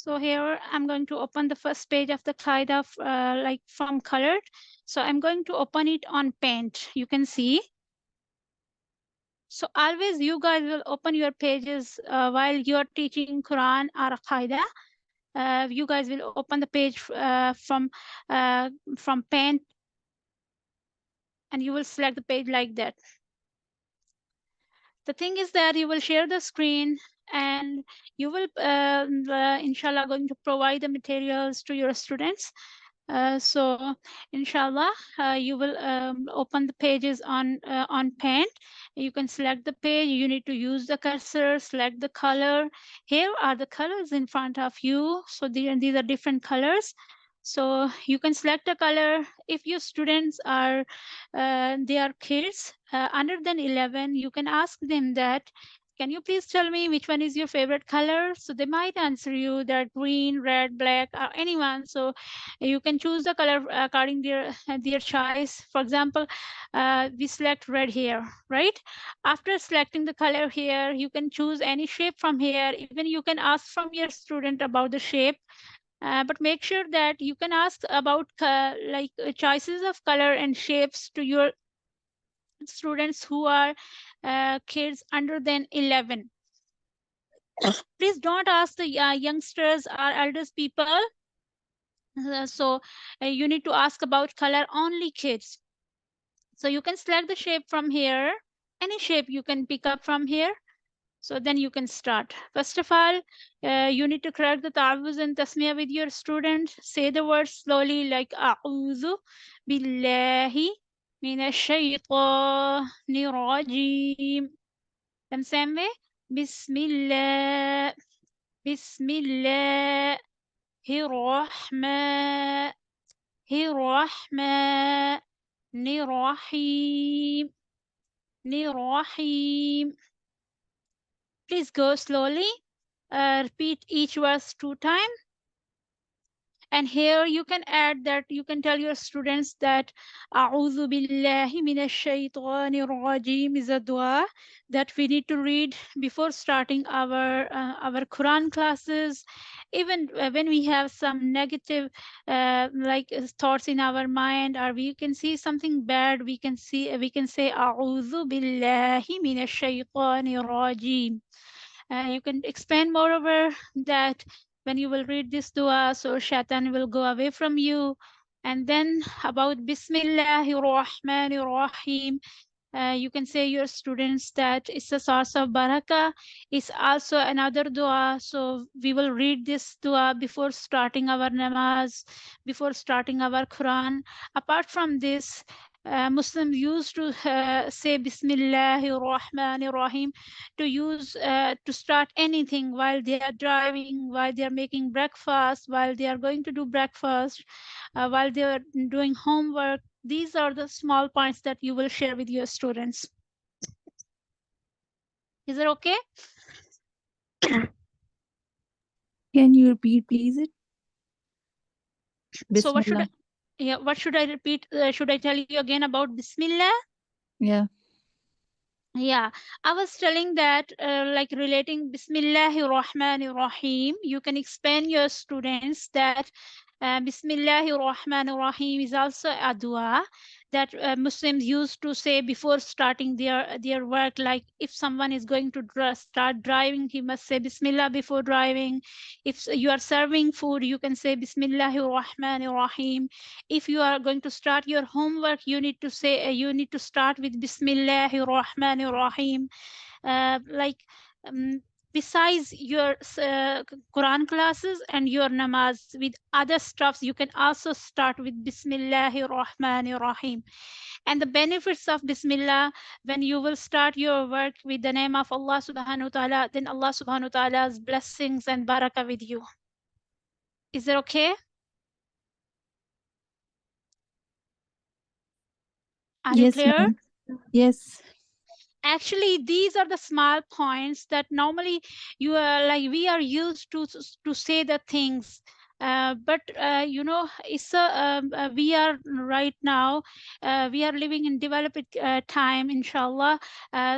So here I'm going to open the first page of the Qaida like from colored. So I'm going to open it on Paint. You can see. So always you guys will open your pages while you're teaching Quran or Qaida. You guys will open the page from Paint, and you will select the page like that. The thing is that you will share the screen, and you will inshallah going to provide the materials to your students. So inshallah, you will open the pages on Paint. You can select the page. You need to use the cursor, select the color. Here are the colors in front of you. So these are different colors. So you can select a color. If your students are they are kids under than 11, you can ask them that, can you please tell me which one is your favorite color? So they might answer you that green, red, black, or anyone. So you can choose the color according to their choice. For example, we select red here, right? After selecting the color here, you can choose any shape from here. Even you can ask from your student about the shape. But make sure that you can ask about choices of color and shapes to your students who are kids under than 11. Please don't ask the youngsters or elders people. You need to ask about color only kids. So you can select the shape from here. Any shape you can pick up from here. So then you can start. First of all, you need to correct the ta'awuz and tasmiyah with your student. Say the words slowly like a'udhu billahi minash shaytanir rajim. And same way, bismillah, bismillah, rahman, rahman, rahim, rahim. Please go slowly. Repeat each verse 2 times. And here you can add that you can tell your students that A'udhu billahi minash shaitanir rajim is a dua that we need to read before starting our Quran classes. Even when we have some negative thoughts in our mind, or we can see something bad, we can say A'udhu billahi minash shaitanir rajim. You can expand moreover that when you will read this dua, so shaitan will go away from you. And then about Bismillahir Rahmanir Rahim, you can say your students that it's a source of barakah. It's also another dua. So we will read this dua before starting our namaz, before starting our Quran. Apart from this, Muslims used to say Bismillahir Rahmanir Rahim to start anything while they are driving, while they are making breakfast, while they are going to do breakfast, while they are doing homework. These are the small points that you will share with your students. Is it okay? Can you repeat, please? So what should I repeat? Should I tell you again about Bismillah? Yeah. Yeah, I was telling that like relating Bismillahir Rahmanir Rahim, you can explain your students that Bismillahir Rahmanir Rahim is also a dua that Muslims used to say before starting their work. Like if someone is going to start driving, he must say Bismillah before driving. If you are serving food, you can say Bismillahir Rahmanir Rahim. If you are going to start your homework, you need to say you need to start with Bismillahir Rahmanir Rahim. Besides your Quran classes and your namaz with other stuffs, you can also start with Bismillahir Rahmanir Rahim. And the benefits of Bismillah, when you will start your work with the name of Allah subhanahu wa ta'ala, then Allah subhanahu wa ta'ala's blessings and barakah with you. Is it okay? Are you clear? Yes. Actually, these are the small points that normally we are used to say the things But it's we are right now, we are living in developed time, inshallah.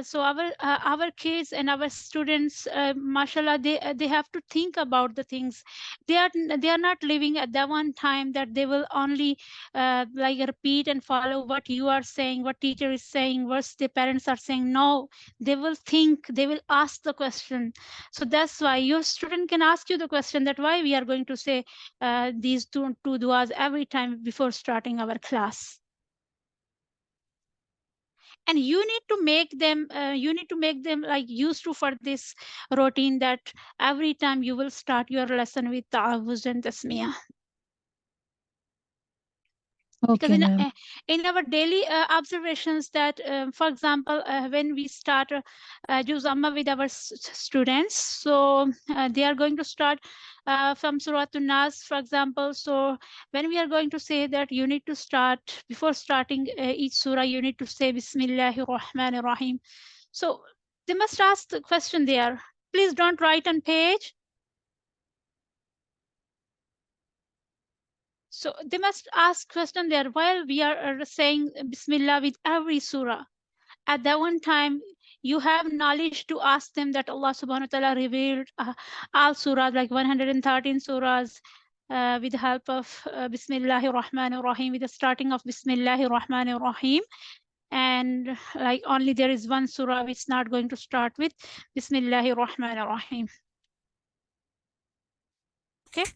So our kids and our students, mashallah, they have to think about the things. They are not living at that one time that they will only like repeat and follow what you are saying, what teacher is saying, what the parents are saying. No, they will think, they will ask the question. So that's why your student can ask you the question that why we are going to say these two duas every time before starting our class. And you need to make them like used to for this routine, that every time you will start your lesson with ta'awuz and tasmiyah. Because Okay, ma'am. in our daily observations, that for example, when we start juz amma with our students, so they are going to start from surah nas, for example. So when we are going to say that, you need to start, before starting each surah, you need to say bismillahir rahmanir rahim. So they must ask the question there. Please don't write on page. So they must ask question there while we are saying Bismillah with every surah. At that one time, you have knowledge to ask them that Allah subhanahu wa ta'ala revealed all surahs, like 113 surahs, with the help of Bismillahir Rahmanir Rahim, with the starting of Bismillahir Rahmanir Rahim. And like only there is one surah which is not going to start with Bismillahir Rahmanir Rahim. Okay.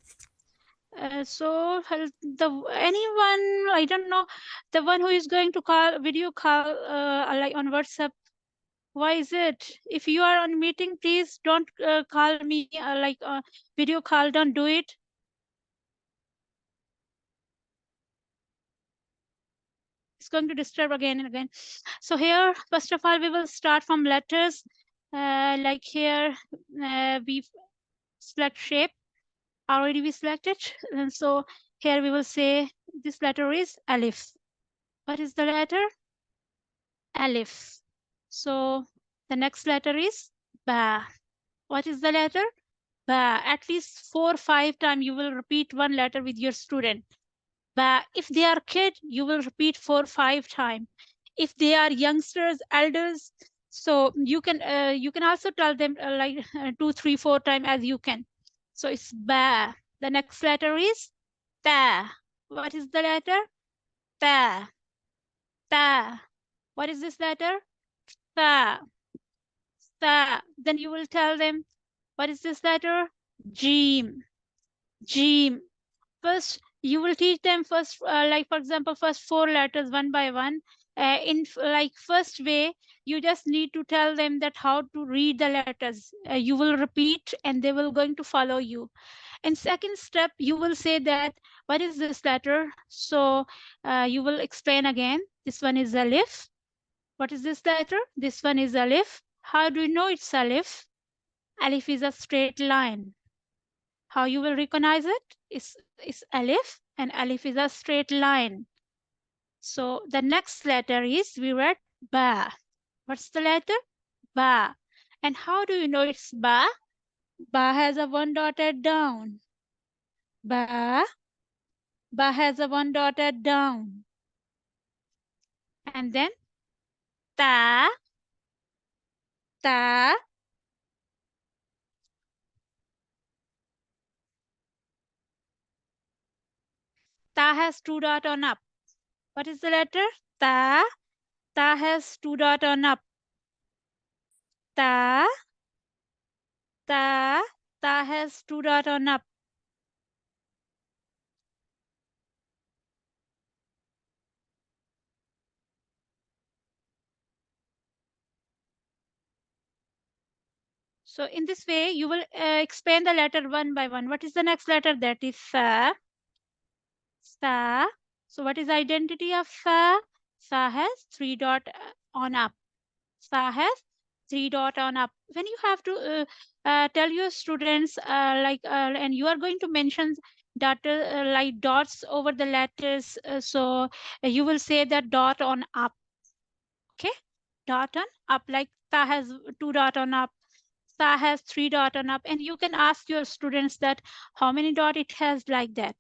So the anyone, I don't know, the one who is going to call video call like on WhatsApp. Why is it? If you are on meeting, please don't call me like video call. Don't do it. It's going to disturb again and again. So here, first of all, we will start from letters. Like here, we select shape. Already we selected, and so here we will say this letter is alif. What is the letter? Alif. So the next letter is ba. What is the letter? Ba. At least 4 or 5 times you will repeat one letter with your student. Ba. If they are kid, you will repeat 4 or 5 times. If they are youngsters, elders, so you can also tell them like 2, 3, 4 times as you can. So it's ba. The next letter is ta. What is the letter? Ta. Ta. What is this letter? Ta. Ta. Then you will tell them, what is this letter? Jim. Jim. First, you will teach them first, like for example, first 4 letters one by one. Like first way, you just need to tell them that how to read the letters. You will repeat, and they will going to follow you. In second step, you will say that, what is this letter? So you will explain again. This one is alif. What is this letter? This one is alif. How do you know it's alif? Alif is a straight line. How you will recognize it? Is alif, and alif is a straight line. So the next letter is, we read ba. What's the letter? Ba. And how do you know it's ba? Ba has a one dotted down. Ba. Ba has a one dotted down. And then ta. Ta. Ta has 2 dot on up. What is the letter? Ta. Ta has 2 dot on up. Ta. Ta. Ta has 2 dot on up. So in this way, you will explain the letter one by one. What is the next letter? That is sa. Sa. So what is the identity of sa? Sa has 3 dot on up. Sa has 3 dot on up. When you have to tell your students and you are going to mention that like dots over the letters, so you will say that dot on up. Okay, dot on up, like ta has 2 dot on up. ta has 3 dot on up, and you can ask your students that how many dot it has, like that.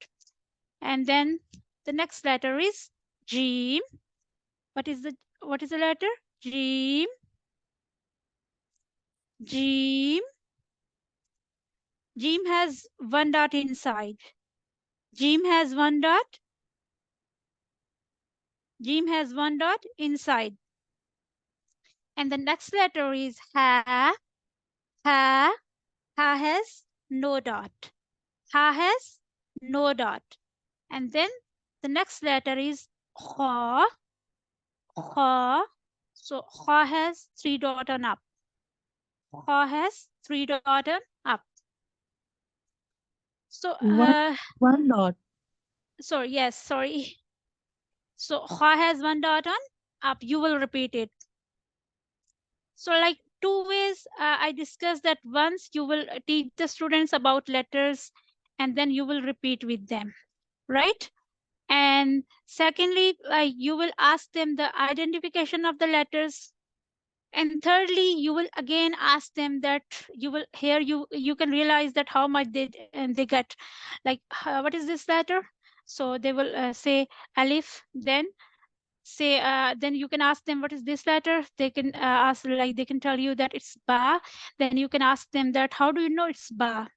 And then the next letter is Jim. What is the letter? Jim. Jim. Jim has 1 dot inside. Jim has 1 dot. Jim has 1 dot inside. And the next letter is Ha. Ha. Ha has no dot. Ha has no dot. And then the next letter is Kha. Kha. So Kha has 3 dot on up. Kha has 3 dot on up. So One dot. sorry, yes, sorry. So Kha has 1 dot on up. You will repeat it. So like 2 ways I discussed that. Once you will teach the students about letters, and then you will repeat with them, right? And secondly, like you will ask them the identification of the letters. And thirdly, you will again ask them that you will here you can realize that how much they get, like what is this letter. So they will say alif, then say then you can ask them what is this letter. They can ask, like they can tell you that it's ba. Then you can ask them that how do you know it's ba.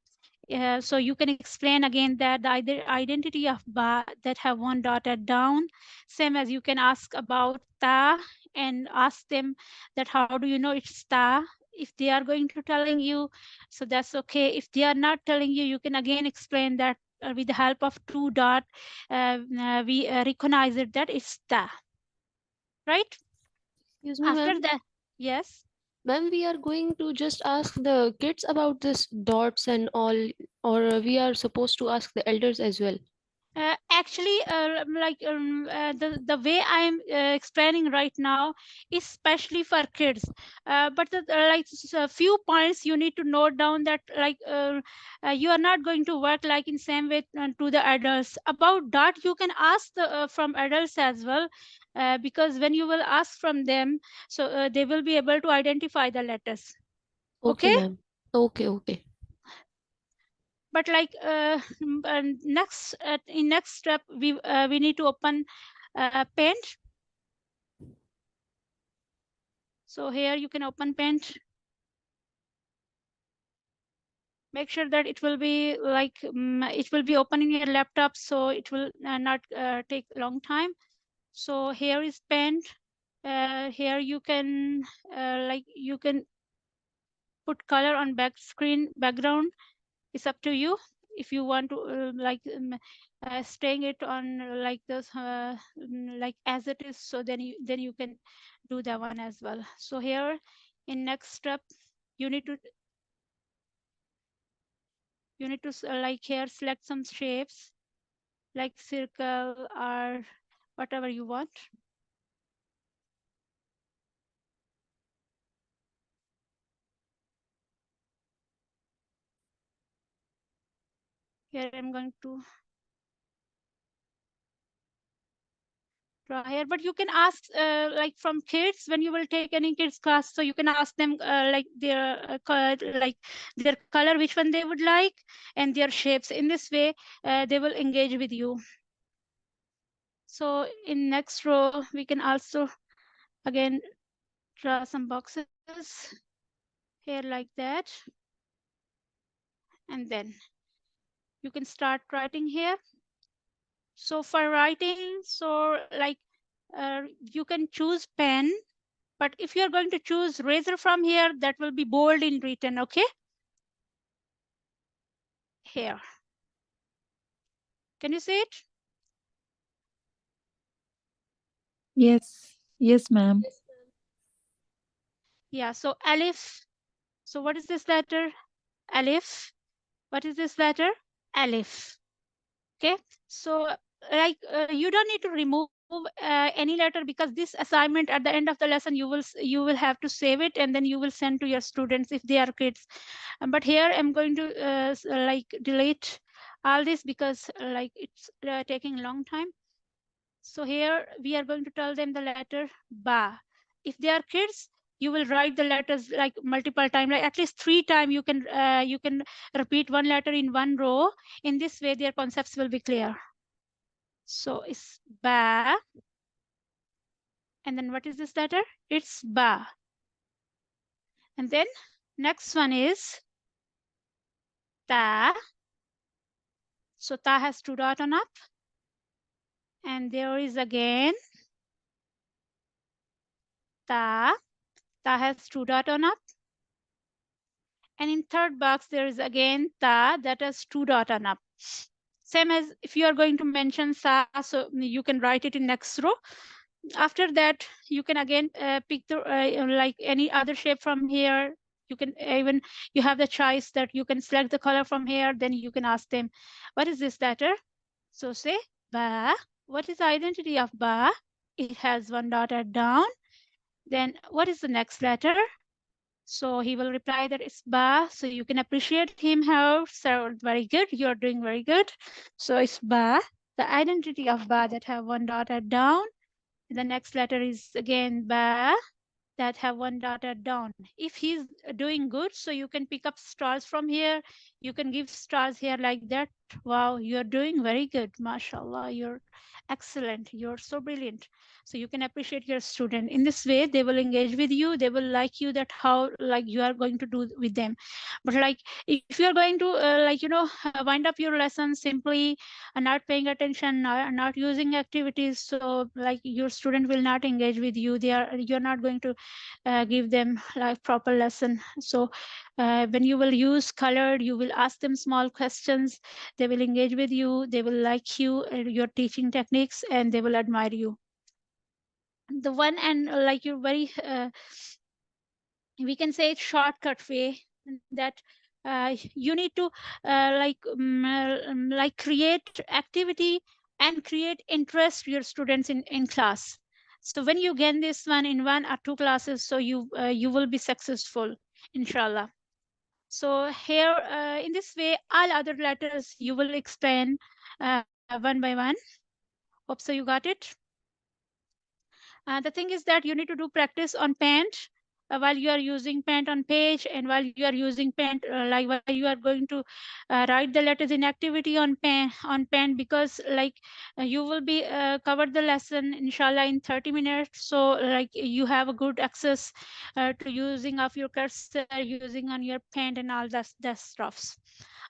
So you can explain again that the identity of ba that have 1 dotted down. Same as you can ask about ta, and ask them that how do you know it's ta. If they are going to telling you, so that's okay. If they are not telling you, you can again explain that with the help of 2 dot, we recognize it that it's ta, right? Excuse me, After ma'am. that, yes. Ma'am, we are going to just ask the kids about this dots and all, or we are supposed to ask the elders as well. Actually, the way I'm explaining right now is especially for kids. But a few points you need to note down, that you are not going to work like in same way to the adults. About that, you can ask from adults as well, because when you will ask from them, so they will be able to identify the letters. Okay, Okay. ma'am. Okay, okay. But like next in next step, we need to open paint. So here you can open paint. Make sure that it will be like it will be open in your laptop, so it will not take long time. So here is paint. Here you can like you can put color on background. It's up to you. If you want to staying it on like this like as it is, so then you can do that one as well. So here in next step, you need to like here select some shapes like circle or whatever you want. Here I'm going to draw here, but you can ask like from kids when you will take any kids class, so you can ask them like their color, which one they would like, and their shapes. In this way they will engage with you. So in next row we can also again draw some boxes here like that, and then you can start writing here. So for writing, so like you can choose pen, but if you're going to choose razor from here, that will be bold in written, okay? Here. Can you see it? Yes. Yes, ma'am. Yeah, so alif. So what is this letter? Alif. What is this letter? Alif. Okay. So you don't need to remove any letter, because this assignment at the end of the lesson you will have to save it, and then you will send to your students if they are kids. But here I'm going to like delete all this, because like it's taking a long time. So here we are going to tell them the letter ba. If they are kids, you will write the letters like multiple times, like at least 3 times. You can repeat one letter in one row. In this way their concepts will be clear. So it's ba, and then what is this letter? It's ba. And then next one is ta. So ta has 2 dots on up, and there is again ta. Ta has 2 dots on up, and in third box there is again ta that has 2 dots on up. Same as if you are going to mention sa, so you can write it in next row. After that you can again pick the like any other shape from here. You can even, you have the choice that you can select the color from here. Then you can ask them, what is this letter? So say ba. What is the identity of ba? It has 1 dot at down. Then what is the next letter? So he will reply that it's ba. So you can appreciate him, how, so very good, you're doing very good. So it's ba, the identity of ba that have 1 dot at down. The next letter is again ba that have 1 dot at down. If he's doing good, so you can pick up stars from here. You can give stars here like that. Wow, you're doing very good. MashaAllah, you're excellent. You're so brilliant. So you can appreciate your student. In this way, they will engage with you. They will like you, that how like you are going to do with them. But like if you're going to wind up your lesson simply not paying attention, not using activities, so like your student will not engage with you. You're not going to give them like proper lesson. So when you will use colored, you will ask them small questions. They will engage with you. They will like you, your teaching techniques, and they will admire you. The one and like you're very we can say shortcut way, that you need to like create activity and create interest your students in class. So when you gain this one in 1 or 2 classes, so you will be successful, inshallah. So here in this way all other letters you will explain one by one. Hope so you got it. The thing is that you need to do practice on Paint while you are using Paint on page, and while you are using Paint, like while you are going to write the letters in activity on Paint, because like you will be covered the lesson inshallah in 30 minutes. So like you have a good access to using of your cursor, using on your Paint and all that stuffs.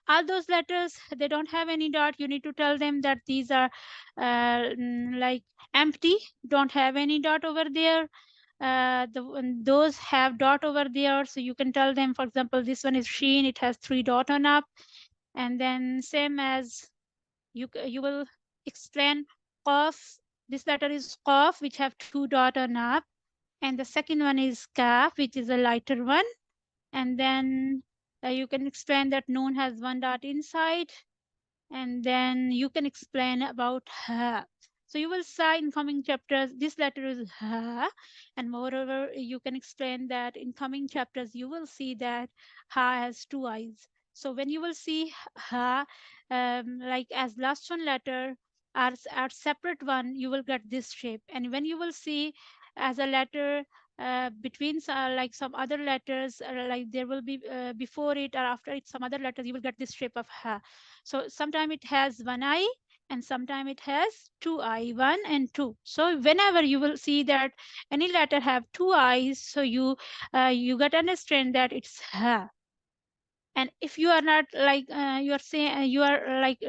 All those letters, they don't have any dot. You need to tell them that these are like empty, don't have any dot over there. Those have dot over there, so you can tell them, for example, this one is sheen, it has 3 dot on up. And then same as you will explain qaf. This letter is qaf, which have 2 dot on up, and the second one is kaf, which is a lighter one. And then you can explain that noon has 1 dot inside. And then you can explain about ha. So you will say in coming chapters, this letter is ha, and moreover, you can explain that in coming chapters, you will see that ha has 2 eyes. So when you will see ha, like as last one letter, as separate one, you will get this shape. And when you will see as a letter between like some other letters, like there will be before it or after it some other letters, you will get this shape of ha. So sometimes it has 1 eye, and sometimes it has 2 eye, 1 and 2. So whenever you will see that any letter have 2 eyes, so you got to understand that it's ha. And if you are not like you are saying you are like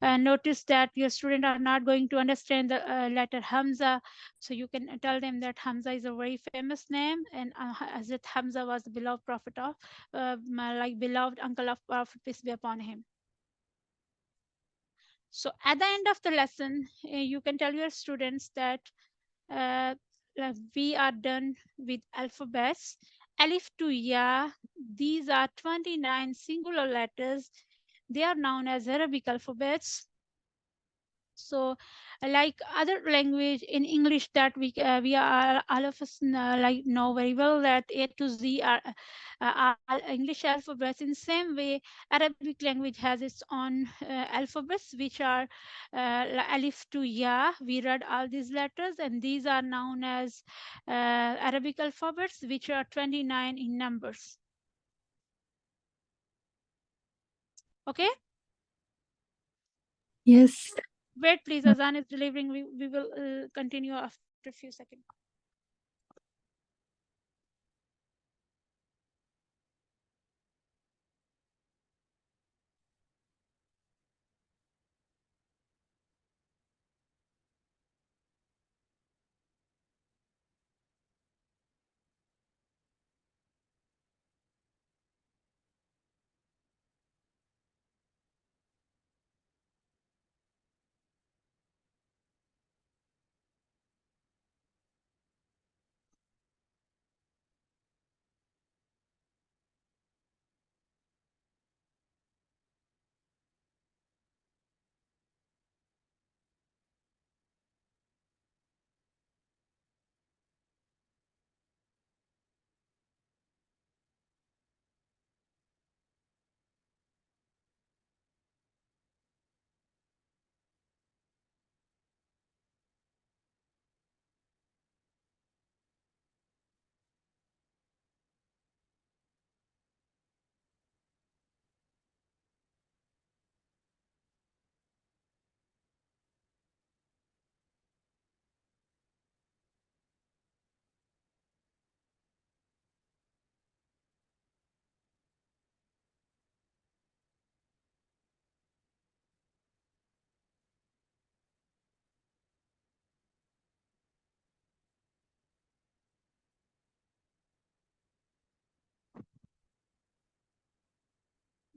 notice that your student are not going to understand the letter Hamza, so you can tell them that Hamza is a very famous name, and Hazrat Hamza was the beloved prophet of like beloved uncle of Prophet, peace be upon him. So at the end of the lesson, you can tell your students that uh, we are done with alphabets. Alif to Ya, these are 29 singular letters. They are known as Arabic alphabets. So like other language in English that we are all of us like know very well that A to Z are all English alphabets. In same way, Arabic language has its own alphabets, which are alif to ya. We read all these letters, and these are known as Arabic alphabets, which are 29 in numbers. Okay. Yes. Wait, please. Azan is delivering. We will continue after a few seconds.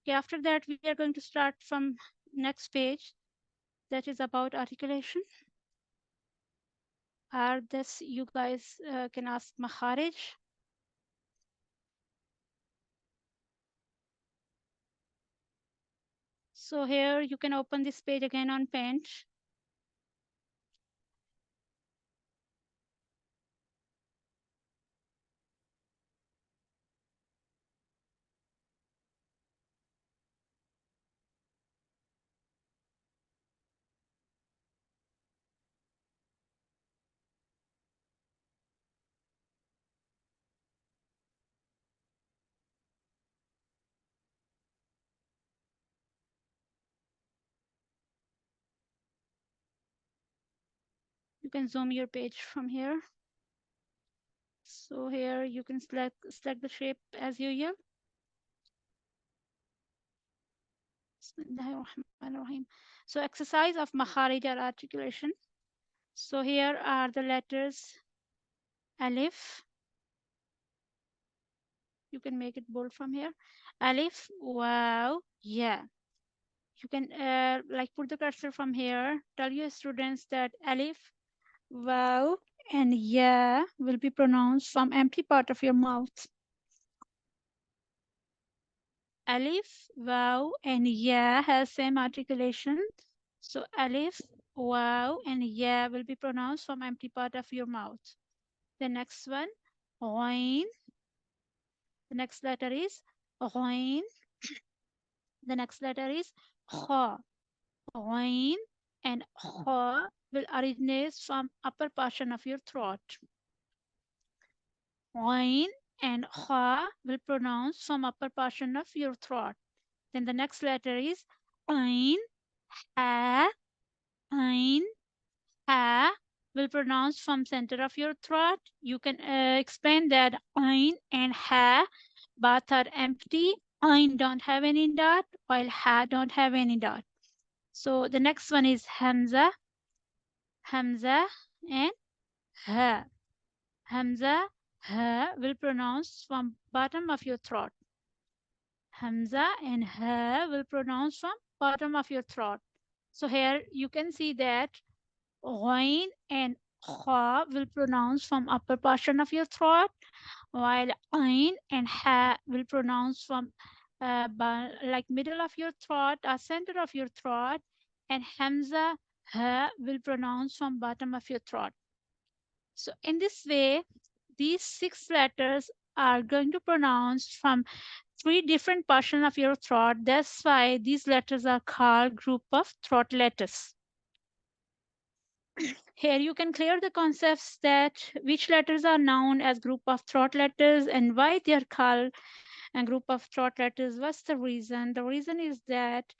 Okay, after that, we are going to start from next page that is about articulation. This you guys can ask Makharij. So here you can open this page again on Paint. You can zoom your page from here. So here you can select the shape as usual. Bismillahirrahmanirrahim. So exercise of Makharij or articulation. So here are the letters Alif. You can make it bold from here. Alif, wow, yeah. You can like put the cursor from here. Tell your students that Alif, wow, and yeah will be pronounced from empty part of your mouth. Alif, wow, and yeah has same articulation. So Alif, wow, and yeah will be pronounced from empty part of your mouth. The next one, Ghain. The next letter is Ghain. The next letter is Kha. Ghain and Kha will originate from upper portion of your throat. Ghain and Kha will pronounce from upper portion of your throat. Then the next letter is Ain, Ha, Ain, Ha will pronounce from center of your throat. You can explain that Ain and Ha both are empty. Ain don't have any dot while Ha don't have any dot. So the next one is Hamza, Hamza and Ha. Hamza, Ha will pronounce from bottom of your throat. Hamza and Ha will pronounce from bottom of your throat. So here you can see that Ghain and Kha will pronounce from upper portion of your throat, while Ain and Ha will pronounce from like middle of your throat or center of your throat, and Hamza will pronounce from bottom of your throat. So in this way, these 6 letters are going to pronounce from 3 different portions of your throat. That's why these letters are called group of throat letters. Here you can clear the concepts that which letters are known as group of throat letters and why they are called a group of throat letters. What's the reason? The reason is that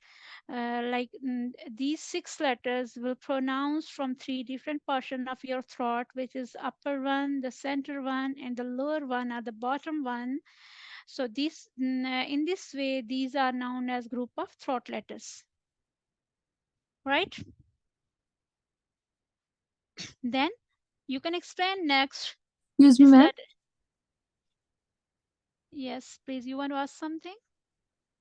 these 6 letters will pronounce from 3 different portions of your throat, which is upper one, the center one, and the lower one or the bottom one. So in this way, these are known as group of throat letters, right? Then you can explain next Excuse me, this ma'am. letter. Yes, please. You want to ask something?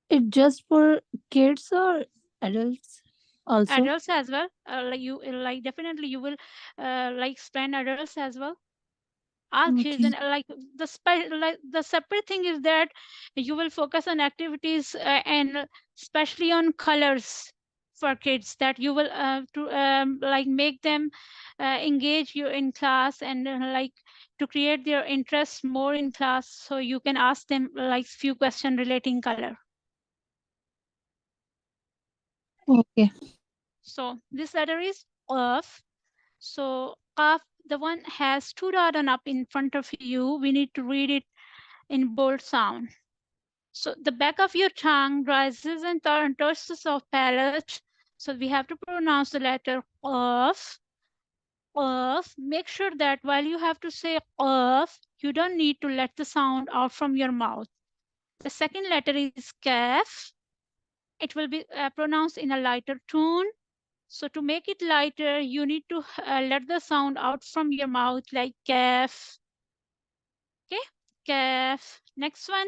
It just for kids or adults also? Adults as well. Definitely you will explain adults as well. All kids, Okay. and the separate thing is that you will focus on activities and especially on colors for kids, that you will to make them engage you in class and to create their interest more in class, so you can ask them few questions relating color. Okay. So this letter is of. So qaf, the one has 2 dot on up in front of you. We need to read it in bold sound. So the back of your tongue rises and touches the soft palate. So we have to pronounce the letter of. Of. Make sure that while you have to say of, you don't need to let the sound out from your mouth. The second letter is kaf. It will be pronounced in a lighter tone. So to make it lighter, you need to let the sound out from your mouth like kaf. Okay, kaf. Next one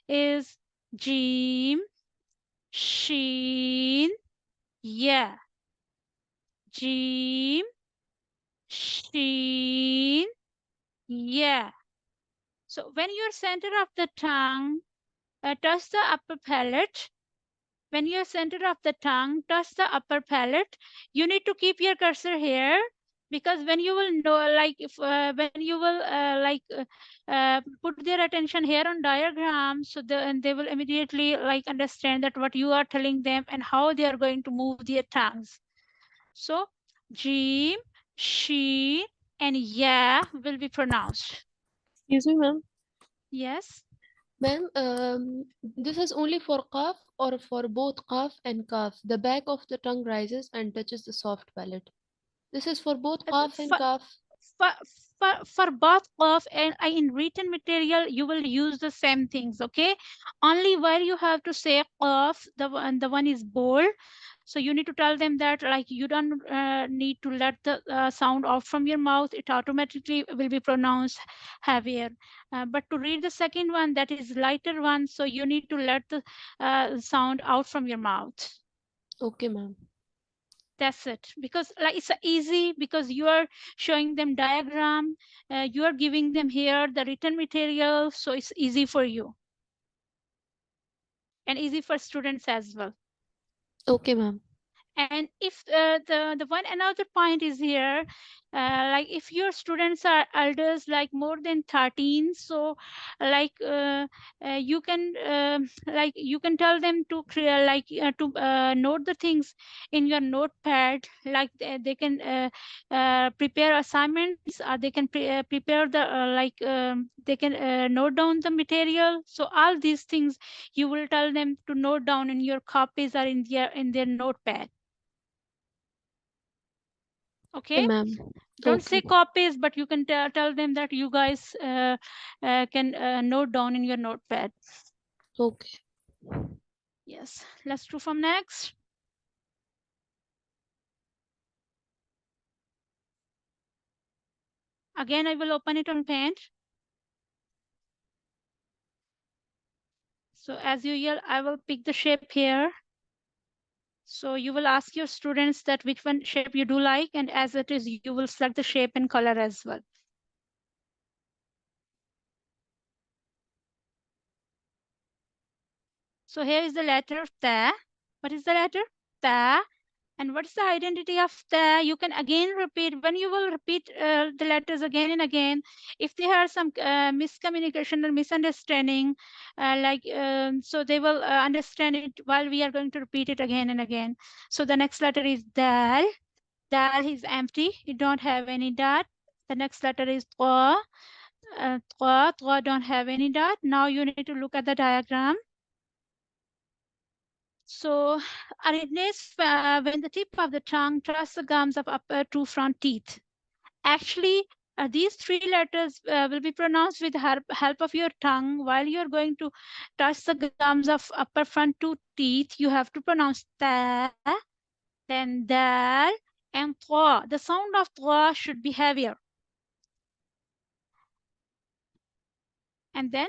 is jim, sheen, yeah. Jim, sheen, yeah. So when your center of the tongue touch the upper palate, when your center of the tongue touch the upper palate, you need to keep your cursor here, because when you will know, if when you will put their attention here on diagram, so and they will immediately understand that what you are telling them and how they are going to move their tongues. So jim, sheen, and yeah will be pronounced. Excuse me, ma'am. Yes. Ma'am, this is only for qaf or for both qaf and kaf. The back of the tongue rises and touches the soft palate. This is for both qaf and For, kaf. for, for both of and I in written material, you will use the same things. Okay. Only where you have to say of the one is bold. So you need to tell them that you don't need to let the sound off from your mouth. It automatically will be pronounced heavier. But to read the second one, that is lighter one, so you need to let the sound out from your mouth. Okay, ma'am. That's it. Because it's easy, because you are showing them diagram, you are giving them here the written material, so it's easy for you and easy for students as well. Okay, ma'am. And if the one another point is here, if your students are elders more than 13, so like you can you can tell them to create to note the things in your notepad, they can prepare assignments, or they can prepare the they can note down the material. So all these things you will tell them to note down in your copies or in their notepad. Okay, Okay. ma'am. Don't say Okay. copies, but you can tell them that you guys can note down in your notepad. Okay. Yes. Let's do from next. Again, I will open it on Paint. So as usual, I will pick the shape here. So you will ask your students that which one shape you do like, and as it is, you will select the shape and color as well. So here is the letter Ta. What is the letter? Ta. And what's the identity of the? You can again repeat when you will repeat the letters again and again. If there are some miscommunication or misunderstanding, so they will understand it while we are going to repeat it again and again. So the next letter is dal. Dal is empty. It don't have any dot. The next letter is ta. Ta don't have any dot. Now you need to look at the diagram. So, arrhythmias when the tip of the tongue touches the gums of upper two front teeth. Actually, these three letters will be pronounced with the help of your tongue. While you are going to touch the gums of upper front two teeth, you have to pronounce ta, then dal, and ta. The sound of ta should be heavier. And then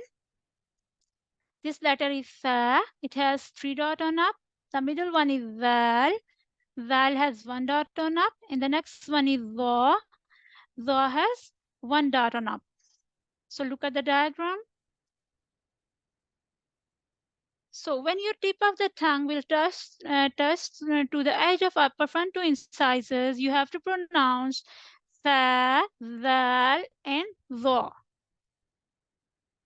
this letter is sa. It has three dot on up. The middle one is val. Val has one dot on up, and the next one is the. The has one dot on up. So look at the diagram. So when your tip of the tongue will touch to the edge of upper front two incisors, you have to pronounce fa, val, and the.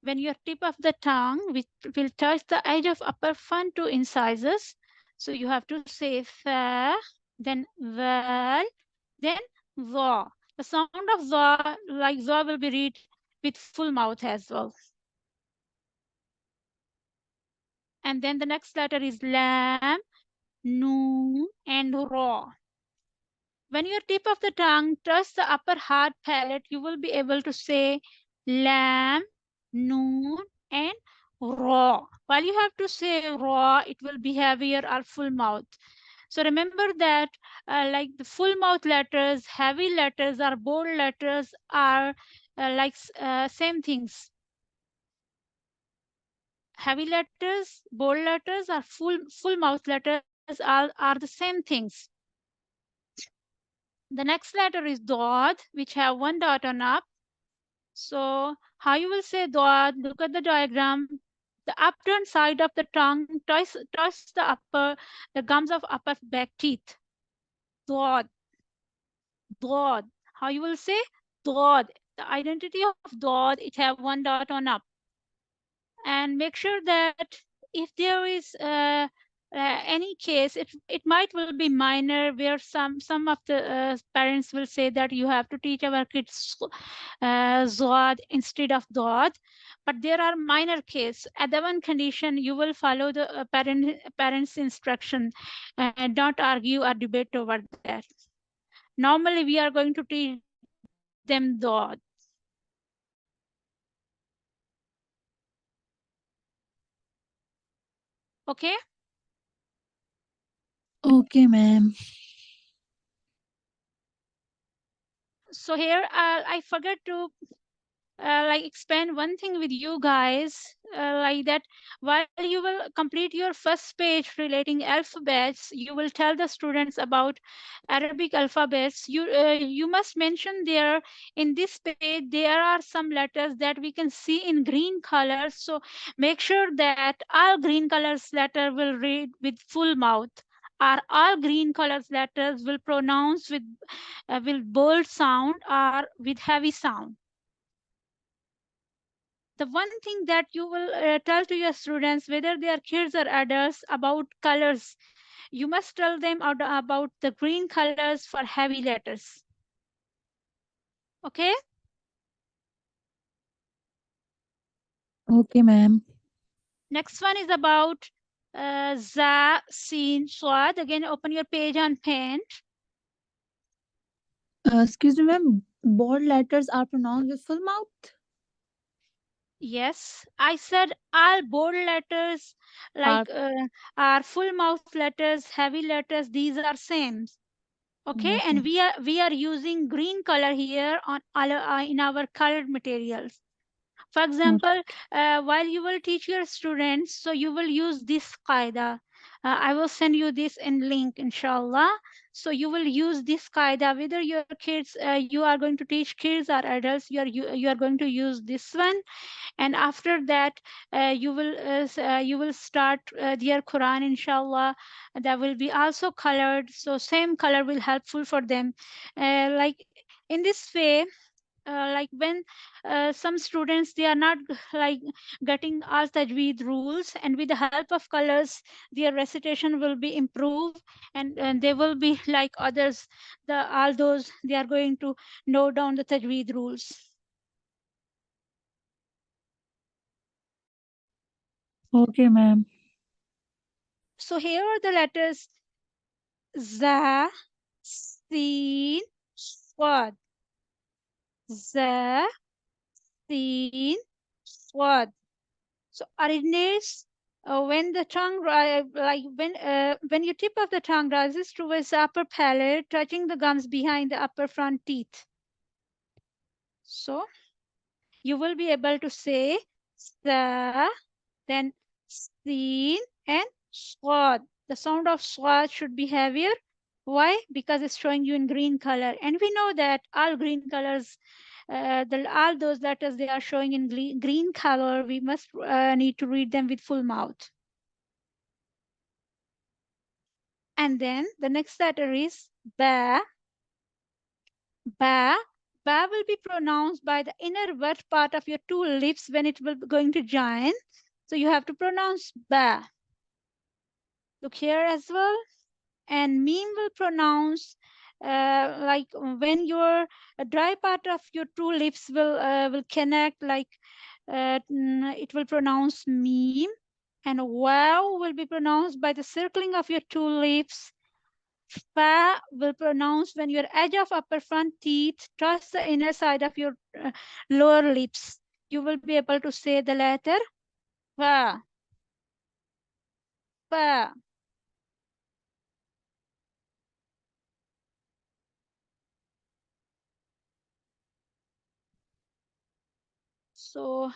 When your tip of the tongue will touch the edge of upper front two incisors, so you have to say fa, then val, then the. The sound of the, like the, will be read with full mouth as well. And then the next letter is lam, noon, and ra. When your tip of the tongue touches the upper hard palate, you will be able to say lam, noon, and ra. While you have to say ra, it will be heavier or full mouth. So remember that like the full mouth letters, heavy letters, or bold letters are same things. Heavy letters, bold letters, or full mouth letters are the same things. The next letter is dot, which have one dot on up. So how you will say dot? Look at the diagram. The upturned side of the tongue touches the gums of upper back teeth. Dot, dot. How you will say dot? The identity of dot, it have one dot on up. And make sure that if there is any case, it might will be minor where some of the parents will say that you have to teach our kids zod instead of dod, but there are minor case. At the one condition, you will follow the parents instruction and don't argue or debate over that. Normally we are going to teach them dod. Okay. Okay, ma'am. So here I forgot to explain one thing with you guys, like that while you will complete your first page relating alphabets, you will tell the students about Arabic alphabets. You must mention there in this page there are some letters that we can see in green colors, so make sure that all green colors letter will read with full mouth, or all green colors letters will pronounce with bold sound or with heavy sound. The one thing that you will tell to your students, whether they are kids or adults, about colors, you must tell them about the green colors for heavy letters. Okay. Okay, ma'am. Next one is about za, sin, swad. Again, open your page on paint. Excuse me, ma'am. Bold letters are pronounced with full mouth. Yes, I said all bold letters Are like are full mouth letters, heavy letters. These are same. Okay, and okay. we are using green color here on in our colored materials. For Okay. example, while you will teach your students, so you will use this qaida. I will send you this in link, inshallah. So you will use this qaida, whether your kids, you are going to teach kids or adults, you are going to use this one. And after that, you will start their Quran, inshallah. That will be also colored, so same color will helpful for them. Like in this way, like when some students, they are not like getting all tajweed rules, and with the help of colors their recitation will be improved, and they will be like others, the all those they are going to know down the tajweed rules. Okay, ma'am. So here are the letters: za, sin, swad. za, sin, swad. So originates when the tongue like when your tip of the tongue rises towards the upper palate, touching the gums behind the upper front teeth. So you will be able to say sa, then sin, and swad. The sound of swad should be heavier. Why? Because it's showing you in green color, and we know that all green colors, all those letters they are showing in green color, we must need to read them with full mouth. And then the next letter is ba. Ba. Ba will be pronounced by the inner wet part of your two lips when it will be going to join. So you have to pronounce ba. Look here as well. And meme will pronounce like when your dry part of your two lips will connect, like it will pronounce meme. And wow will be pronounced by the circling of your two lips. Fa will pronounce when your edge of upper front teeth touch the inner side of your lower lips. You will be able to say the letter fa, fa. So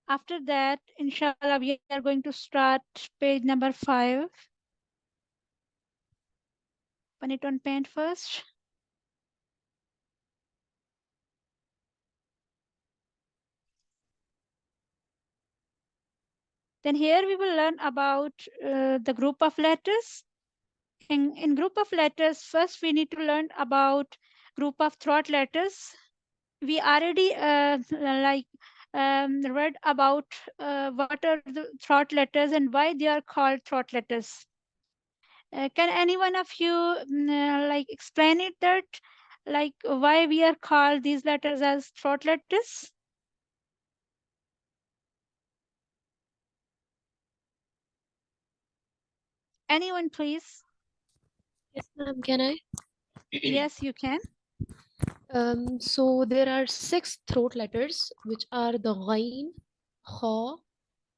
after that, inshallah, we are going to start page number 5. Open it on Paint first. Then here we will learn about the group of letters. In group of letters, first we need to learn about group of throat letters. We already read about what are the throat letters and why they are called throat letters. Can any one of you like explain it, that like why we are called these letters as throat letters? Anyone, please? Yes, ma'am, can I? Yes, you can. So there are 6 throat letters, which are the ghain, kha,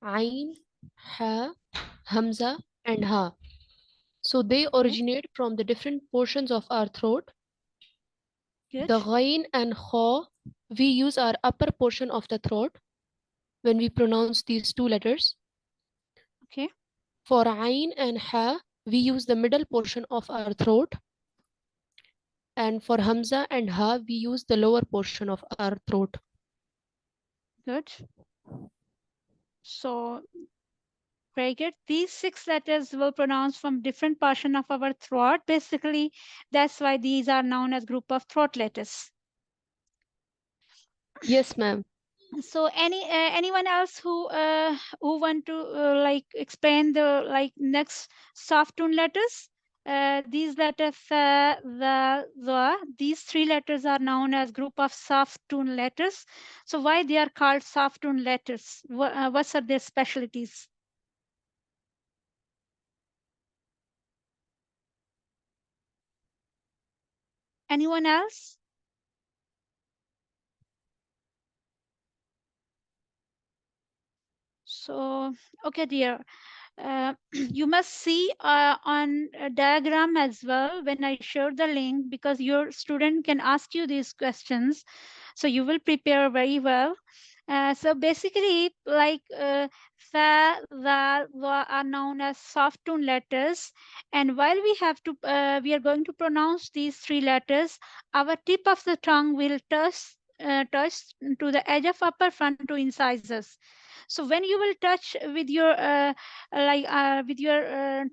ain, ha, hamza, and ha. So they Okay, originate from the different portions of our throat. good. The ghain and kha, we use our upper portion of the throat when we pronounce these 2 letters. Okay, For ain and ha, we use the middle portion of our throat. And for hamza and ha, we use the lower portion of our throat. good. So very good. These 6 letters will pronounce from different portion of our throat. Basically, that's why these are known as group of throat letters. Yes, ma'am. So anyone else who want to like explain the like next soft tone letters? These letters, these 3 letters are known as group of soft tone letters. So why they are called soft tone letters? What are their specialties? Anyone else? So, okay, dear. You must see on a diagram as well when I share the link, because your student can ask you these questions. So you will prepare very well. So basically, like fa, za, wa are known as soft tone letters, and while we are going to pronounce these three letters, our tip of the tongue will touch to the edge of upper front two incisors. So when you will touch with your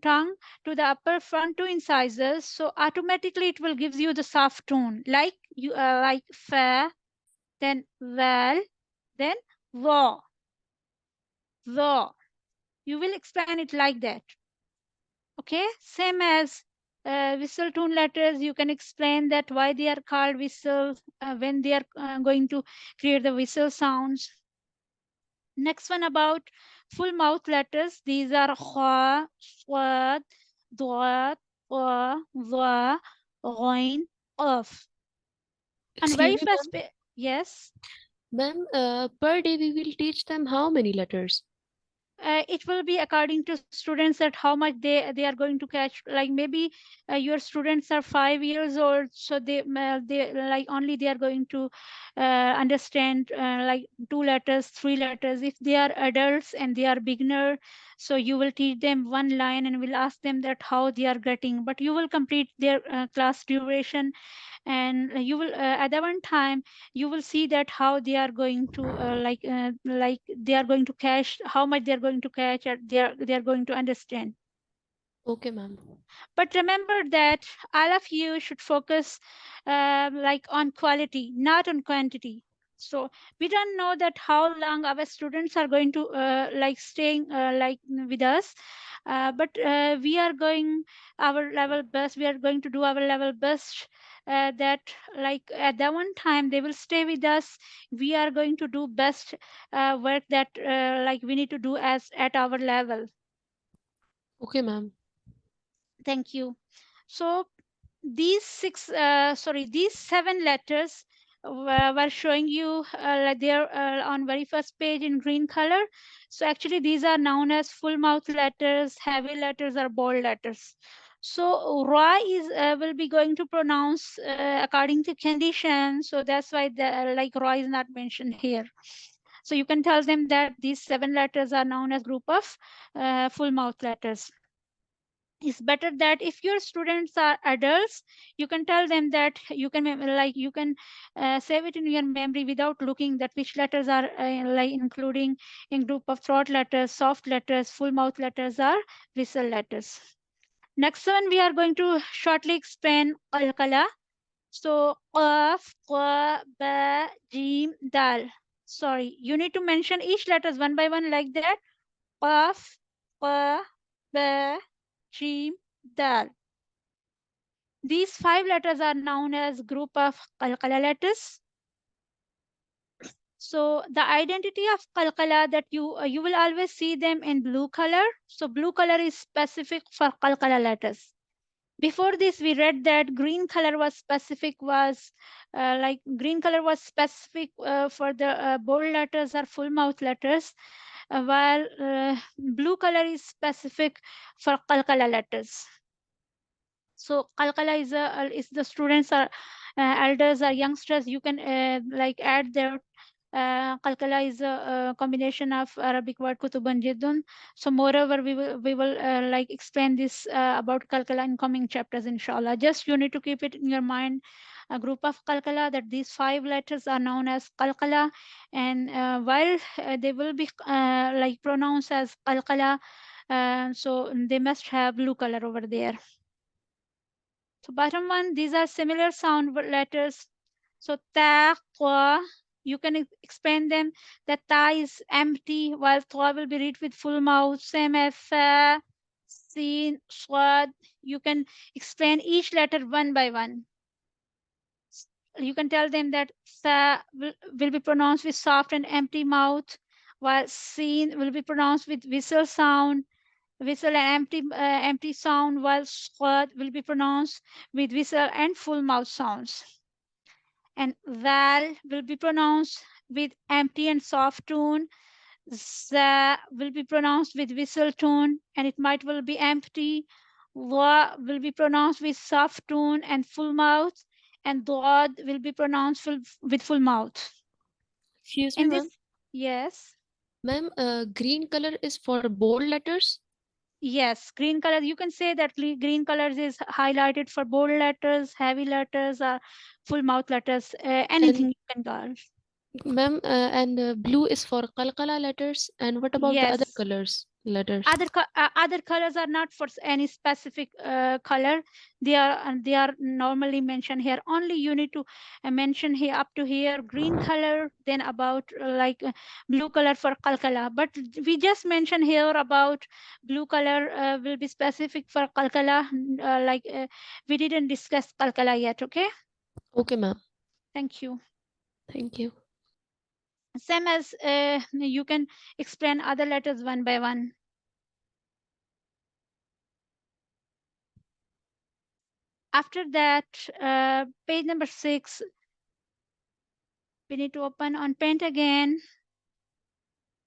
tongue to the upper front two incisors, so automatically it will gives you the soft tone, like fa, then val, then wa, wa. You will explain it like that. Okay, same as whistle tone letters. You can explain that why they are called whistles when they are going to create the whistle sounds. Next one about full mouth letters. These are kha, swad, dwat, wa, wa, ghain, of. And Excuse very me, first, ma'am. yes. Ma'am, per day we will teach them how many letters? It will be according to students that how much they are going to catch. Like maybe your students are 5 years old, so they like only they are going to understand like two letters, three letters. If they are adults and they are beginner, so you will teach them one line and will ask them that how they are getting, but you will complete their class duration, and you will at that one time you will see that how they are going to like they are going to catch, how much they are going to catch, and they are going to understand. Okay, ma'am. But remember that all of you should focus like on quality, not on quantity. So we don't know that how long our students are going to like staying like with us, but we are going our level best. We are going to do our level best. That like at that one time they will stay with us. We are going to do best work that like we need to do as at our level. Okay, ma'am. Thank you. So these seven letters were showing you like they're on very first page in green color. So actually these are known as full mouth letters, heavy letters, or bold letters. So ra is will be going to pronounce according to condition. So that's why the like ra is not mentioned here. So you can tell them that these seven letters are known as group of full mouth letters. It's better that if your students are adults, you can tell them that you can save it in your memory without looking that which letters are like including in group of throat letters, soft letters, full mouth letters, or whistle letters. Next one we are going to shortly explain qalqala. So qaf, qa, ba, jim, dal. Sorry, you need to mention each letters one by one like that. Qaf, qa, ba, jim, dal. These five letters are known as group of qalqala letters. So the identity of qalqala that you will always see them in blue color. So blue color is specific for qalqala letters. Before this, we read that green color was specific was like green color was specific for the bold letters or full mouth letters, while blue color is specific for qalqala letters. So qalqala is the students or elders or youngsters. You can like add their qalqala is a combination of Arabic word kutubun jiddun. So moreover, we will like explain this about qalqala in coming chapters, inshallah. Just you need to keep it in your mind. A group of qalqala, that these five letters are known as qalqala, and while they will be like pronounced as qalqala, so they must have blue color over there. So bottom one, these are similar sound letters. So ta, qua, you can expand them. That ta is empty, while qua will be read with full mouth. Same as fa, sin, swad. You can explain each letter one by one. You can tell them that sa will be pronounced with soft and empty mouth, while sin will be pronounced with whistle sound, whistle and empty sound, while swad will be pronounced with whistle and full mouth sounds. And val will be pronounced with empty and soft tone. Za will be pronounced with whistle tone and it might will be empty. Wa will be pronounced with soft tone and full mouth. And dod will be pronounced with full mouth. Excuse me, In ma'am. this, Yes. Ma'am, green color is for bold letters. Yes, green color. You can say that green colors is highlighted for bold letters, heavy letters, or full mouth letters. And Anything you can call. ma'am, and blue is for qalqala letters. And what about the other Yes. colors? Letters. Other colors are not for any specific color. They are normally mentioned here. Only you need to mention here up to here green color, then about blue color for kalkala. But we just mentioned here about blue color will be specific for kalkala. We didn't discuss kalkala yet. Okay, Okay, ma'am. thank you. Thank you. Same as you can explain other letters one by one. After that, page number 6, we need to open on Paint again.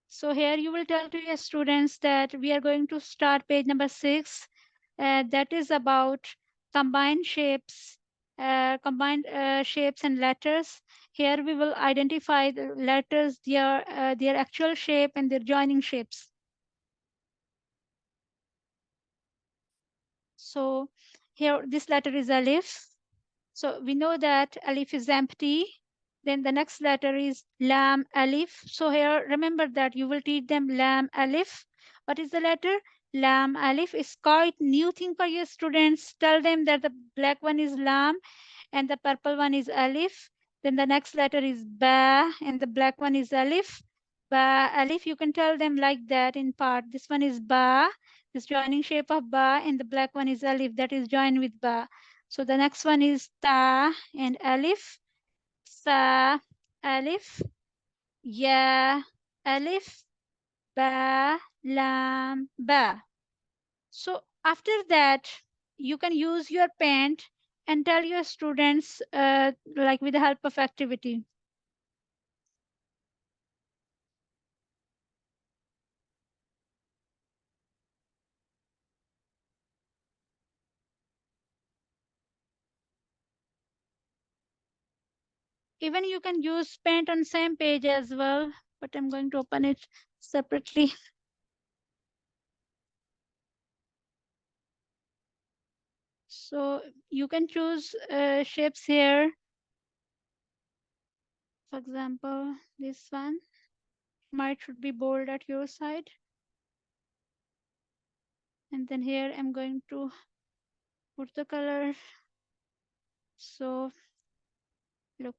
So here you will tell to your students that we are going to start page number 6. That is about combined shapes, combined shapes and letters. Here we will identify the letters, their actual shape and their joining shapes. So here this letter is Alif. So we know that Alif is empty. Then the next letter is Lam Alif. So here remember that you will teach them Lam Alif. What is the letter? Lam Alif is quite new thing for your students. Tell them that the black one is Lam and the purple one is Alif. Then the next letter is Ba and the black one is Alif. Ba Alif, you can tell them like that in part. This one is Ba, this joining shape of Ba, and the black one is Alif that is joined with Ba. So the next one is Ta and Alif. Sa, Alif, Ya, Alif, Ba, Lam, Ba. So after that, you can use your pen and tell your students with the help of activity. Even you can use paint on same page as well, but I'm going to open it separately. So you can choose shapes here. For example, this one might should be bold at your side. And then here I'm going to put the color. So look,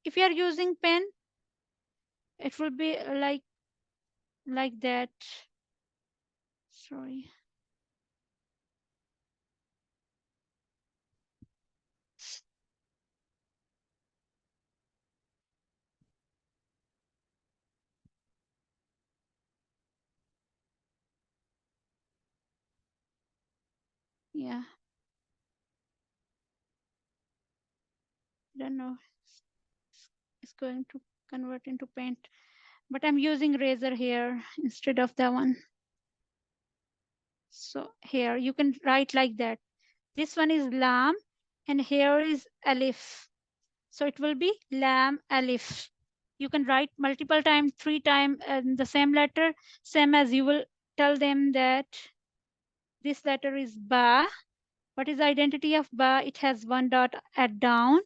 if you are using pen, it will be like that. Sorry. Yeah, I don't know. It's going to convert into paint, but I'm using razor here instead of that one. So here you can write like that. This one is lam and here is alif. So it will be lam alif. You can write multiple times, 3 times the same letter, same as you will tell them that this letter is ba. What is the identity of ba? It has one dot at down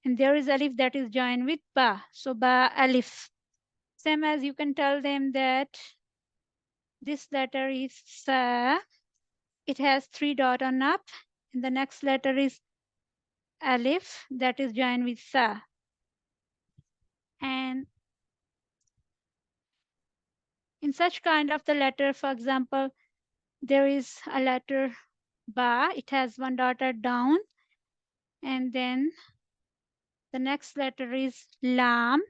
and there is alif that is joined with ba. So ba alif. Same as you can tell them that this letter is sa. It has 3 dot on up and the next letter is alif that is joined with sa. And in such kind of the letter, for example, there is a letter ba, it has one dot down, and then the next letter is lam,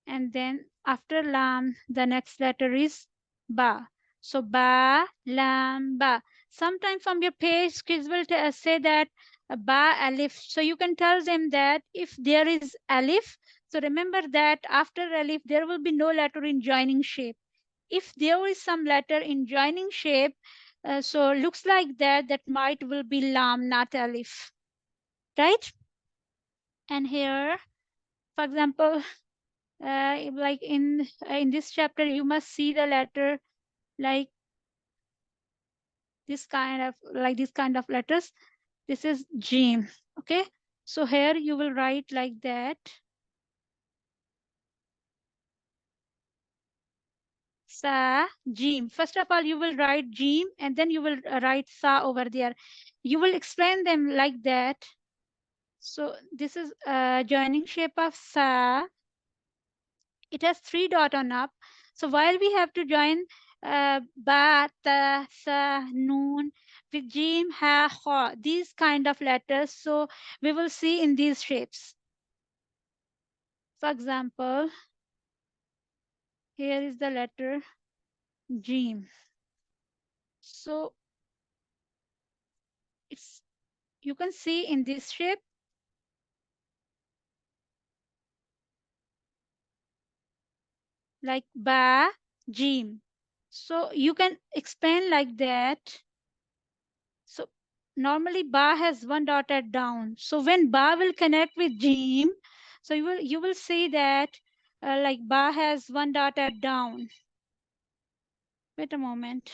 and then after lam, the next letter is ba. So ba, lam, ba. Sometime from your page, kids will say that ba alif. So you can tell them that if there is alif, so remember that after alif, there will be no letter in joining shape. If there is some letter in joining shape, so looks like that might will be lam, not alif, right? And here For example, like in this chapter, you must see the letter like this kind of letters. This is Jim. Okay, so here you will write like that. Sa, Jim. First of all, you will write Jim and then you will write Sa over there. You will explain them like that. So this is a joining shape of Sa. It has 3 dot on up. So while we have to join Ba, Ta, Sa, Noon with Jim, Ha, Kha, these kind of letters. So we will see in these shapes. For example, here is the letter Jim. So it's, you can see in this shape like Ba, Jim. So you can explain like that. So normally Ba has 1 dotted down. So when Ba will connect with Jim, so you will see that like Ba has 1 dotted down. Wait a moment.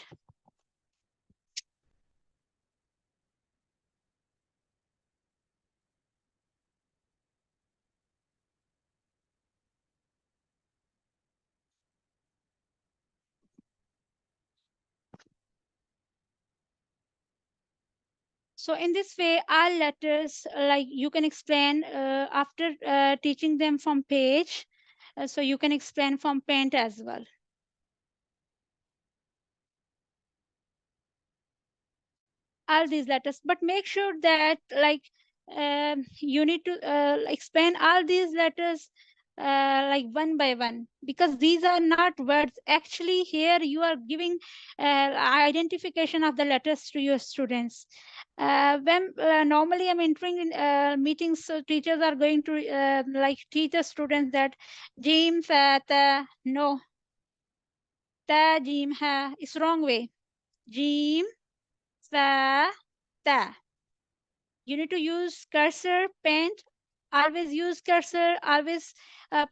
So in this way, all letters like you can explain after teaching them from page. So you can explain from paint as well. All these letters, but make sure that like you need to explain all these letters like one by one, because these are not words. Actually here you are giving identification of the letters to your students. When normally I'm entering in meetings, so teachers are going to like teach the students that jim fa ta, no, ta jim ha, it's wrong way. Jim fa ta. You need to use cursor, paint. Always use cursor, always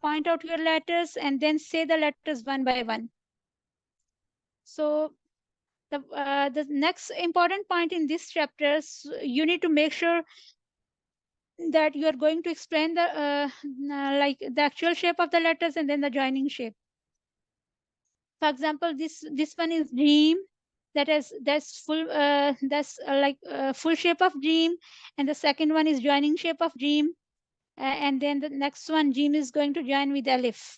point out your letters and then say the letters one by one. So the next important point in this chapter, you need to make sure that you are going to explain the like the actual shape of the letters and then the joining shape. For example, this one is dream. That's full that's like full shape of dream, and the second one is joining shape of dream. And then the next one, Jim is going to join with Alif.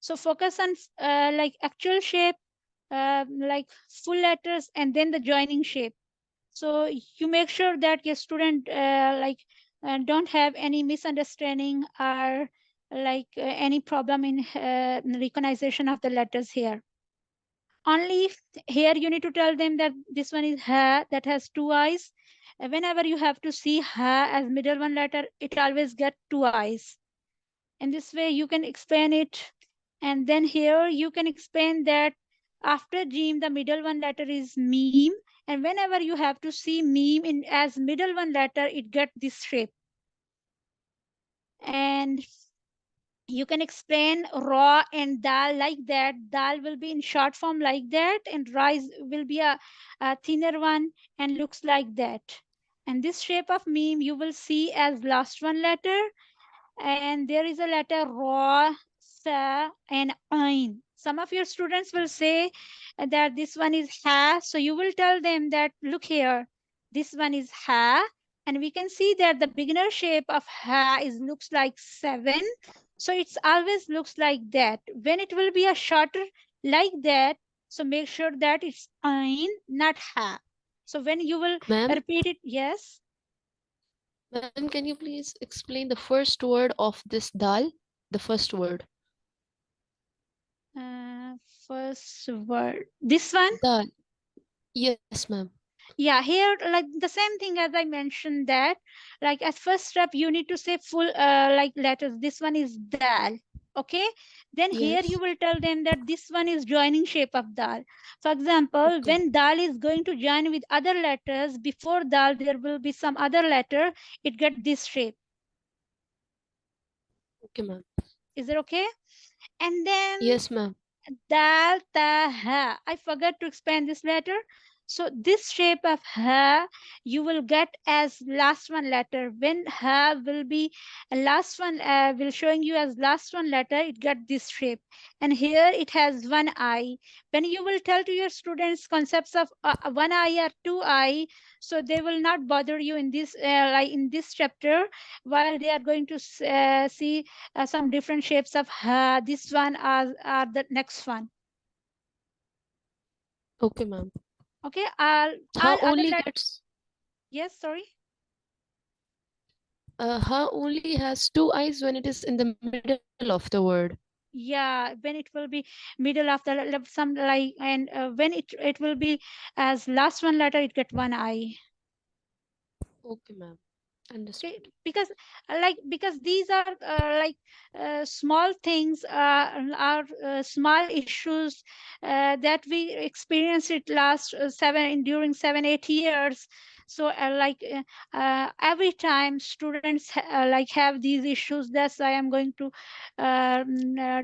So focus on like actual shape, like full letters, and then the joining shape. So you make sure that your student like don't have any misunderstanding or like any problem in recognition of the letters here. Only here you need to tell them that this one is ha, that has 2 eyes. Whenever you have to see ha as middle one letter, it always get 2 eyes. In this way you can explain it. And then here you can explain that after jim the middle one letter is meme, and whenever you have to see meme in as middle one letter, it get this shape. And you can explain raw and dal like that. Dal will be in short form like that, and rice will be a thinner one and looks like that. And this shape of meme you will see as last one letter, and there is a letter ra, sa, and ain. Some of your students will say that this one is ha, so you will tell them that look here, this one is ha, and we can see that the beginner shape of ha is looks like 7, so it's always looks like that. When it will be a shorter like that, so make sure that it's ain, not ha. So when you will Ma'am, repeat it, yes. ma'am, can you please explain the first word of this dal? The first word. Uh, First word. This one? Dal. Yes, ma'am. Yeah, here like the same thing as I mentioned that like at first step you need to say full like letters. This one is dal. Okay. Then here you Yes. will tell them that this one is joining shape of dal. For example, Okay. when dal is going to join with other letters, before dal there will be some other letter. It get this shape. Okay, ma'am. Is it okay? And then Yes, ma'am. dal, ta, ha. I forgot to explain this letter. So this shape of ha you will get as last one letter. When ha will be last one, will showing you as last one letter, it got this shape. And here it has one eye. When you will tell to your students concepts of one eye or two eye, so they will not bother you in this like in this chapter, while they are going to see some different shapes of ha. This one are the next one. Okay, ma'am. Okay, Ha all other only let gets yes, sorry. Ha only has two eyes when it is in the middle of the word. Yeah, when it will be middle of the some like, and when it will be as last one letter, it get one eye. Okay, ma'am. Okay, Understood. because these are small things, are small issues that we experienced it last during 7 8 years. So every time students have these issues, that's why I'm going to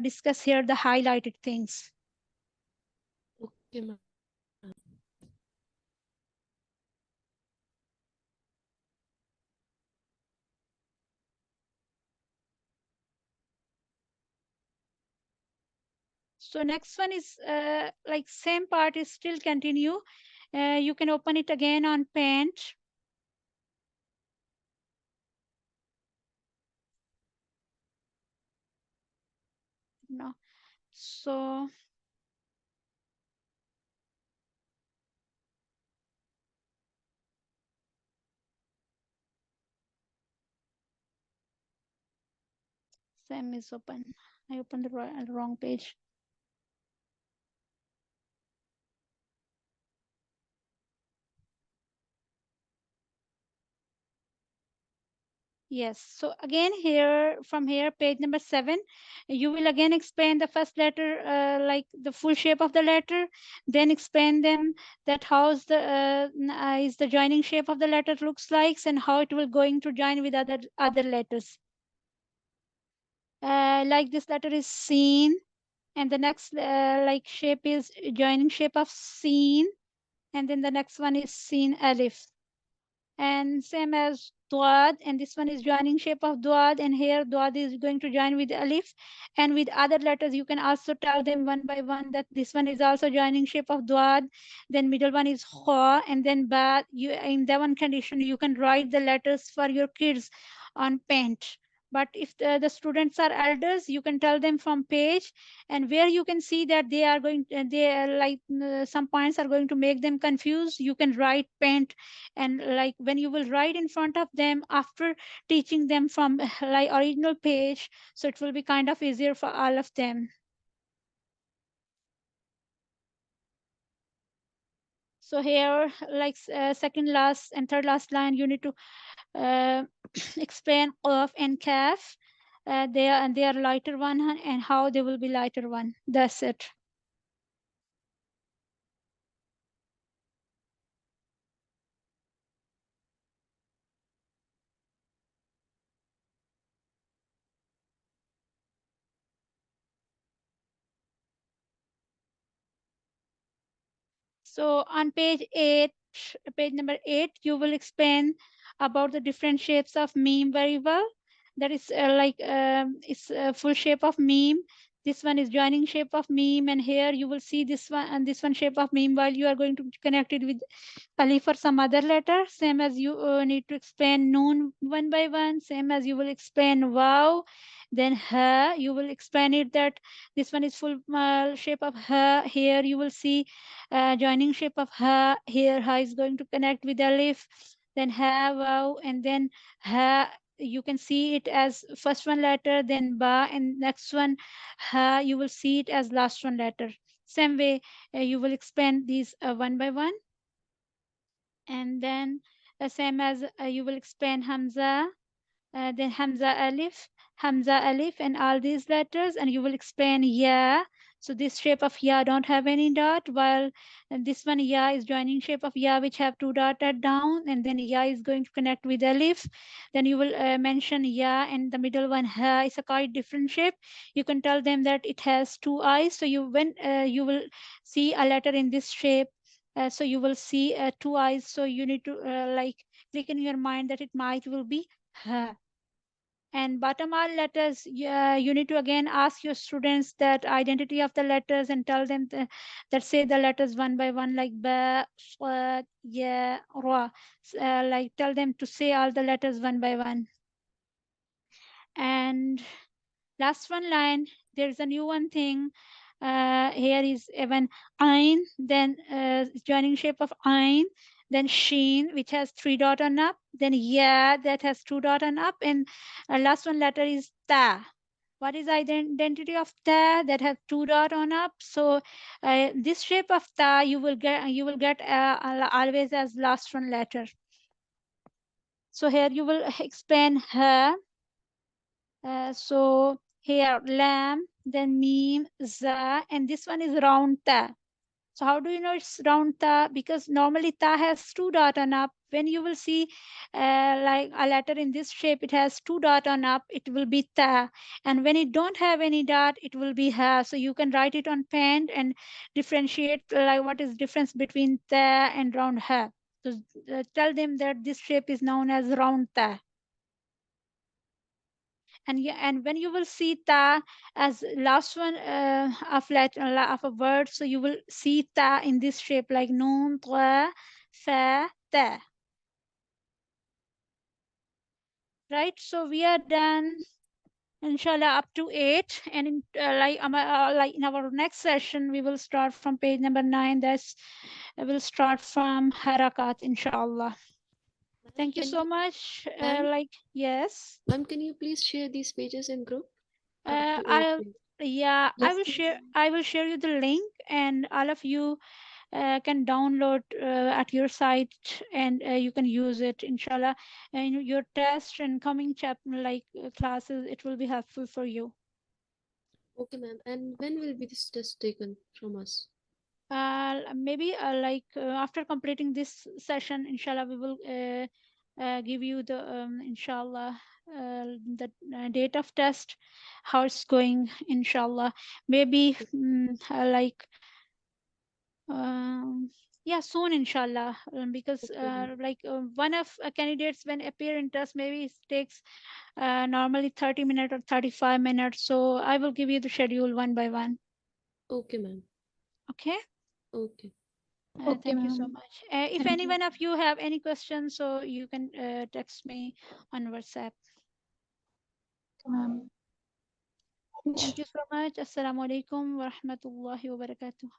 discuss here the highlighted things. Okay, ma'am. So next one is same part is still continue. You can open it again on Paint. No. So same is open. I opened the wrong page. Yes. So again here, from here, page number 7, you will again explain the first letter, like the full shape of the letter, then explain them that how's the is the joining shape of the letter looks like, and how it will going to join with other letters. Like this letter is seen, and the next shape is joining shape of seen, and then the next one is seen alif, and same as duad, and this one is joining shape of duad, and here duad is going to join with alif, and with other letters you can also tell them one by one that this one is also joining shape of duad, then middle one is kha, and then ba. You, in that one condition, you can write the letters for your kids on Paint. But if the students are elders, you can tell them from page, and where you can see that they are going they are some points are going to make them confused, you can write Paint. And like when you will write in front of them after teaching them from like original page, so it will be kind of easier for all of them. So here, second last and third last line, you need to uh, explain of and calf. They are lighter one, and how they will be lighter one. That's it. So on page number 8, you will explain about the different shapes of meme very well. That is it's a full shape of meme. This one is joining shape of meme, and here you will see this one and this one shape of meme, while you are going to connect it with alif or some other letter. Same as you need to explain noon one by one. Same as you will explain wow. Then ha, you will explain it that this one is full shape of ha. Here you will see joining shape of ha. Here ha is going to connect with alif. Then ha, wow, and then ha. You can see it as first one letter, then ba, and next one ha. You will see it as last one letter. Same way, you will explain these one by one, and then same as you will explain hamza, then hamza alif, and all these letters, and you will explain yeah. So this shape of ya don't have any dot, while this one ya is joining shape of ya which have two dot at down, and then ya is going to connect with alif. Then you will mention ya, and the middle one ha is a quite different shape. You can tell them that it has two eyes. So you when you will see a letter in this shape, so you will see two eyes. So you need to like click in your mind that it might will be ha. And bottom are letters. Yeah, you need to again ask your students that identity of the letters and tell them that say the letters one by one, like ba, swat, ya, ra. Like tell them to say all the letters one by one. And last one line, there's a new one thing. Here is even ein, then joining shape of ein, then sheen, which has three dot on up, then yeah, that has two dot on up, and last one letter is ta. What is identity of ta? That has two dot on up. So this shape of ta you will get always as last one letter. So here you will explain her. So here lamb, then meme, za, and this one is round ta. So how do you know it's round ta? Because normally ta has two dot on up. When you will see like a letter in this shape, it has two dot on up, it will be ta. And when it don't have any dot, it will be ha. So you can write it on pen and differentiate like what is difference between ta and round ha. So tell them that this shape is known as round ta. And yeah, and when you will see ta as last one of a word, so you will see ta in this shape like noon, ta, fa, ta. Right? So we are done, inshallah, up to 8. And in, like in our next session, we will start from page number 9. That's we'll start from harakat, inshallah. Ma'am, Thank you can so you, much. ma'am, Yes. ma'am, can you please share these pages in group up Uh, to 8 I pages? yeah, I Yes, will please. share. I will share you the link, and all of you can download at your site, and you can use it, inshallah. And your test and coming classes, it will be helpful for you. Okay, ma'am. And when will be this test taken from us? Maybe after completing this session, inshallah, we will give you the inshallah the date of test, how it's going, inshallah. Maybe um, yeah, soon, inshallah, because Okay, ma'am. one of candidates when appear in test, maybe it takes normally 30 minutes or 35 minutes. So I will give you the schedule one by one. Okay, ma'am. Okay. Okay. Okay, Thank you so ma'am. much. If Thank any you. one of you have any questions, so you can text me on WhatsApp. Okay, ma'am. Thank you so much. Assalamu alaikum wa rahmatullahi wa barakatuh.